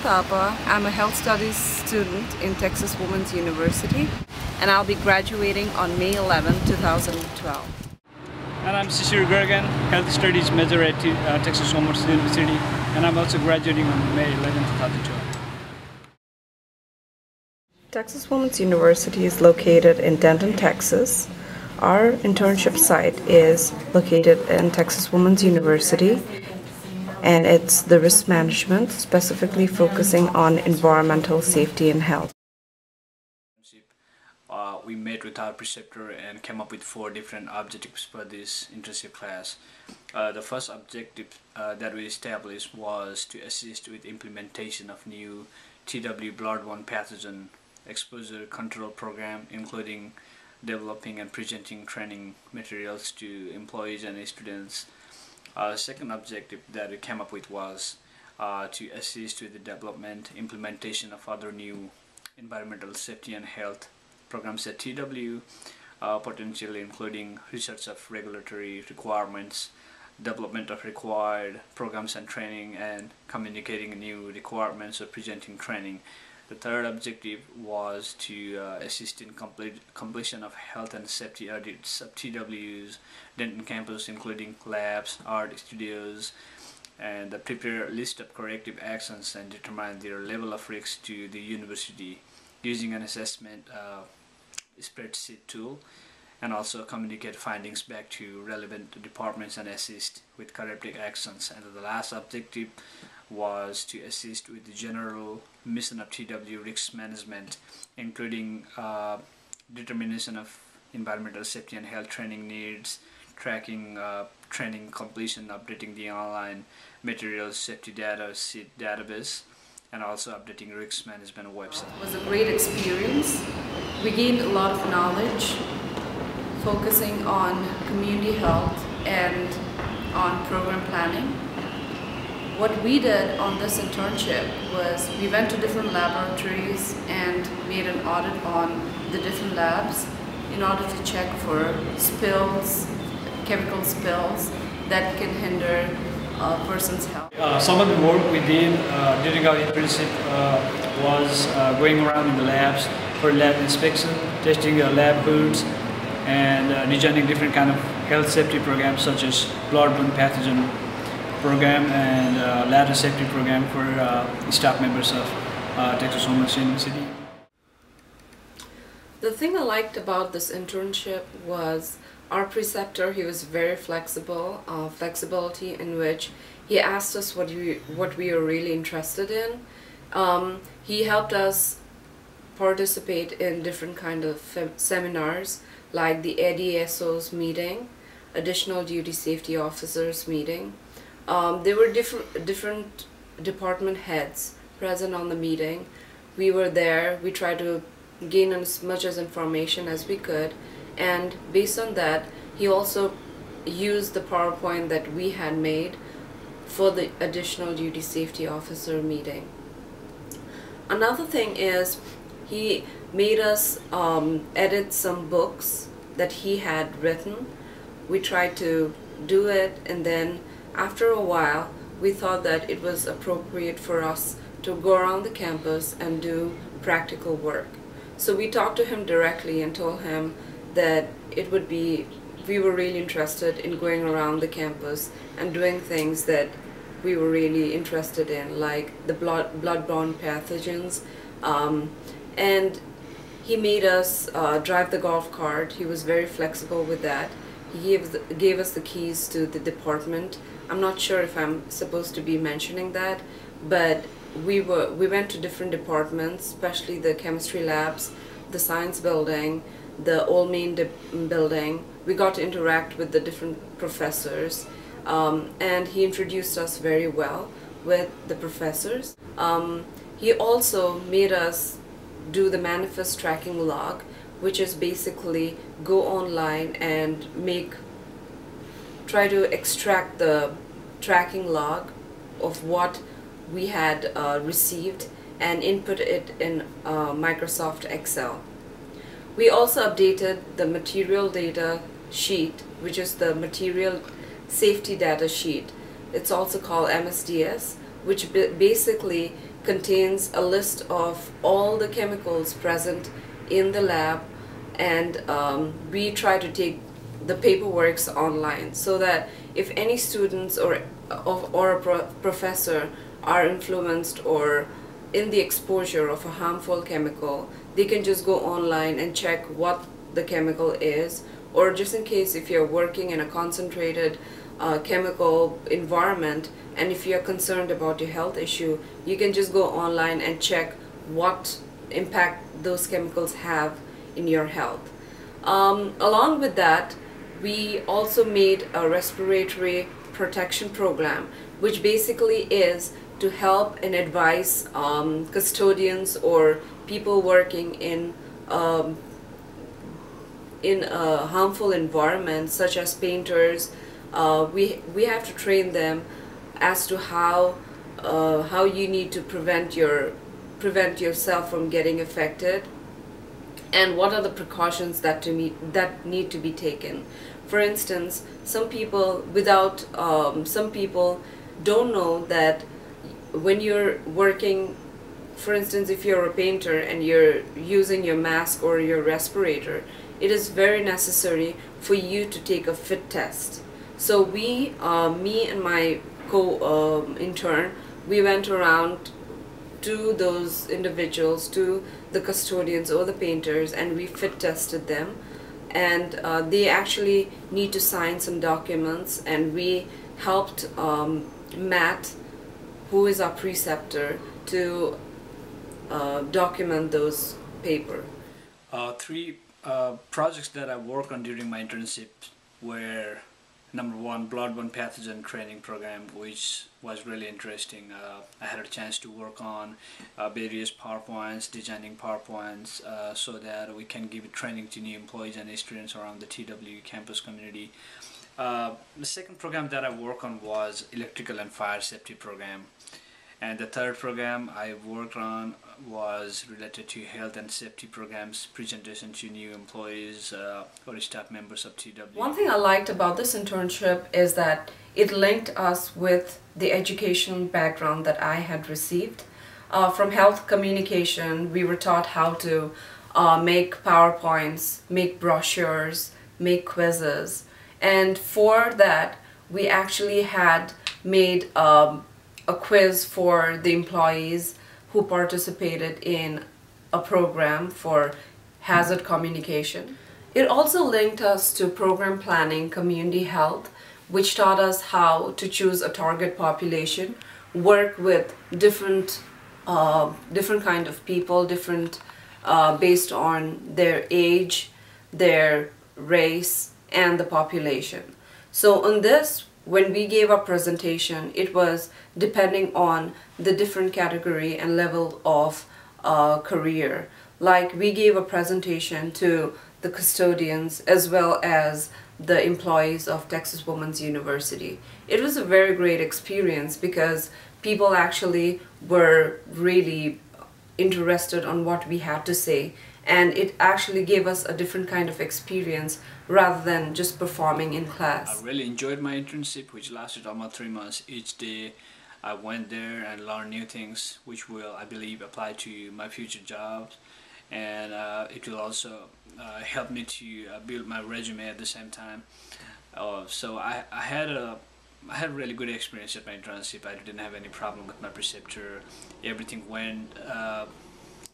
Thapa. I'm a health studies student in Texas Women's University, and I'll be graduating on May 11, 2012. And I'm Shisheer Guragain, health studies major at Texas Women's University, and I'm also graduating on May 11, 2012. Texas Women's University is located in Denton, Texas. Our internship site is located in Texas Women's University, and it's the risk management, specifically focusing on environmental safety and health. We met with our preceptor and came up with 4 different objectives for this internship class. The first objective that we established was to assist with implementation of new TW bloodborne pathogen exposure control program, including developing and presenting training materials to employees and students. Second objective that we came up with was to assist with the development, implementation of other new environmental safety and health programs at TW, potentially including research of regulatory requirements, development of required programs and training, and communicating new requirements or presenting training. The third objective was to assist in completion of health and safety audits of TW's Denton campus, including labs, art studios, and prepare a list of corrective actions and determine their level of risk to the university using an assessment spreadsheet tool, and also communicate findings back to relevant departments and assist with corrective actions. And the last objective was to assist with the general mission of TW risk management, including determination of environmental safety and health training needs, tracking training completion, updating the online materials safety data sheet database, and also updating risk management website. It was a great experience. We gained a lot of knowledge focusing on community health and on program planning. What we did on this internship was we went to different laboratories and made an audit on the different labs in order to check for spills, chemical spills that can hinder a person's health. Some of the work we did during our internship was going around in the labs for lab inspection, testing lab hoods, and designing different kind of health safety programs such as bloodborne pathogen program and ladder safety program for staff members of Texas Women's University. The thing I liked about this internship was our preceptor. He was very flexible, flexibility in which he asked us what we are really interested in. He helped us participate in different kind of seminars like the ADSO's meeting, Additional Duty Safety Officers meeting. There were different department heads present on the meeting. We were there. We tried to gain as much as information as we could, and based on that, he also used the PowerPoint that we had made for the Additional Duty Safety Officer meeting. Another thing is he made us edit some books that he had written. We tried to do it, and then after a while we thought that it was appropriate for us to go around the campus and do practical work. So we talked to him directly and told him that we were really interested in going around the campus and doing things that we were really interested in, like the bloodborne pathogens, and he made us drive the golf cart. He was very flexible with that. He gave us the keys to the department. I'm not sure if I'm supposed to be mentioning that, but we went to different departments, especially the chemistry labs, the science building, the old main building. We got to interact with the different professors, and he introduced us very well with the professors. He also made us do the manifest tracking log, which is basically go online and try to extract the tracking log of what we had received and input it in Microsoft Excel. We also updated the material data sheet, which is the material safety data sheet. It's also called MSDS, which basically contains a list of all the chemicals present in the lab, and we try to take the paperwork online so that if any students or a professor are influenced or in the exposure of a harmful chemical, they can just go online and check what the chemical is, or just in case if you're working in a concentrated chemical environment and if you're concerned about your health issue, you can just go online and check what impact those chemicals have in your health. Along with that, we also made a respiratory protection program, which basically is to help and advise custodians or people working in a harmful environment, such as painters. We have to train them as to how you need to prevent yourself from getting affected, and what are the precautions that need to be taken. For instance, some people don't know that when you're working, for instance, if you're a painter and you're using your mask or your respirator, it is very necessary for you to take a fit test. So me and my intern, we went around to those individuals, to the custodians or the painters, and we fit tested them, and they actually need to sign some documents, and we helped Matt, who is our preceptor, to document those paper. Three projects that I worked on during my internship were: number one, bloodborne pathogen training program, which was really interesting. I had a chance to work on various PowerPoints, designing PowerPoints, so that we can give training to new employees and students around the TW campus community. The second program that I worked on was electrical and fire safety program. And the third program I worked on was related to health and safety programs, presentation to new employees or staff members of TW. One thing I liked about this internship is that it linked us with the educational background that I had received. From health communication, we were taught how to make PowerPoints, make brochures, make quizzes. And for that, we actually had made a quiz for the employees who participated in a program for hazard communication. It also linked us to program planning, community health, which taught us how to choose a target population, work with different kind of people, based on their age, their race, and the population. So on this, when we gave our presentation, it was depending on the different category and level of career. Like, we gave a presentation to the custodians as well as the employees of Texas Women's University. It was a very great experience because people actually were really interested on what we had to say, and it actually gave us a different kind of experience rather than just performing in class. I really enjoyed my internship, which lasted almost 3 months. Each day I went there and learned new things, which will, I believe, apply to my future jobs, and it will also help me to build my resume at the same time. So I had a really good experience at my internship. I didn't have any problem with my preceptor. Everything went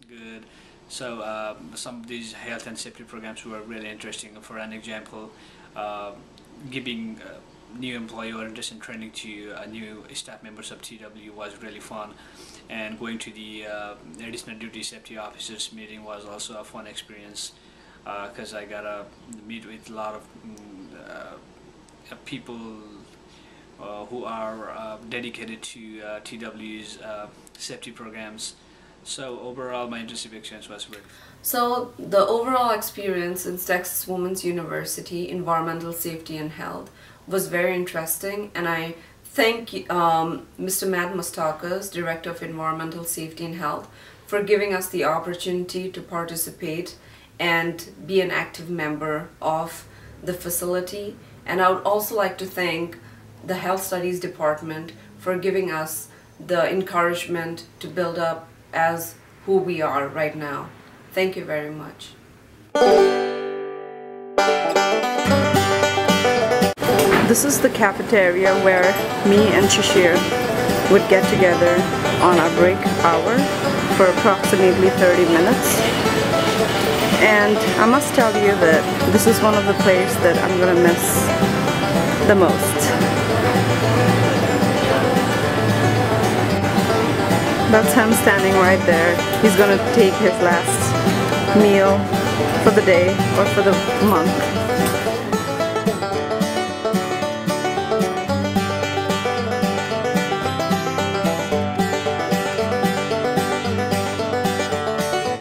good. So some of these health and safety programs were really interesting. For an example, giving new employee orientation training to new staff members of TW was really fun, and going to the additional duty safety officers meeting was also a fun experience, because I got to meet with a lot of people who are dedicated to TW's safety programs. So overall, my internship experience was really fun. So the overall experience in Texas Women's University, Environmental Safety and Health, was very interesting, and I thank Mr. Matt Mustakas, Director of Environmental Safety and Health, for giving us the opportunity to participate and be an active member of the facility. And I would also like to thank the Health Studies Department for giving us the encouragement to build up as who we are right now. Thank you very much. This is the cafeteria where me and Shisheer would get together on our break hour for approximately 30 minutes. And I must tell you that this is one of the places that I'm gonna miss the most. That's him standing right there. He's gonna take his last meal for the day or for the month.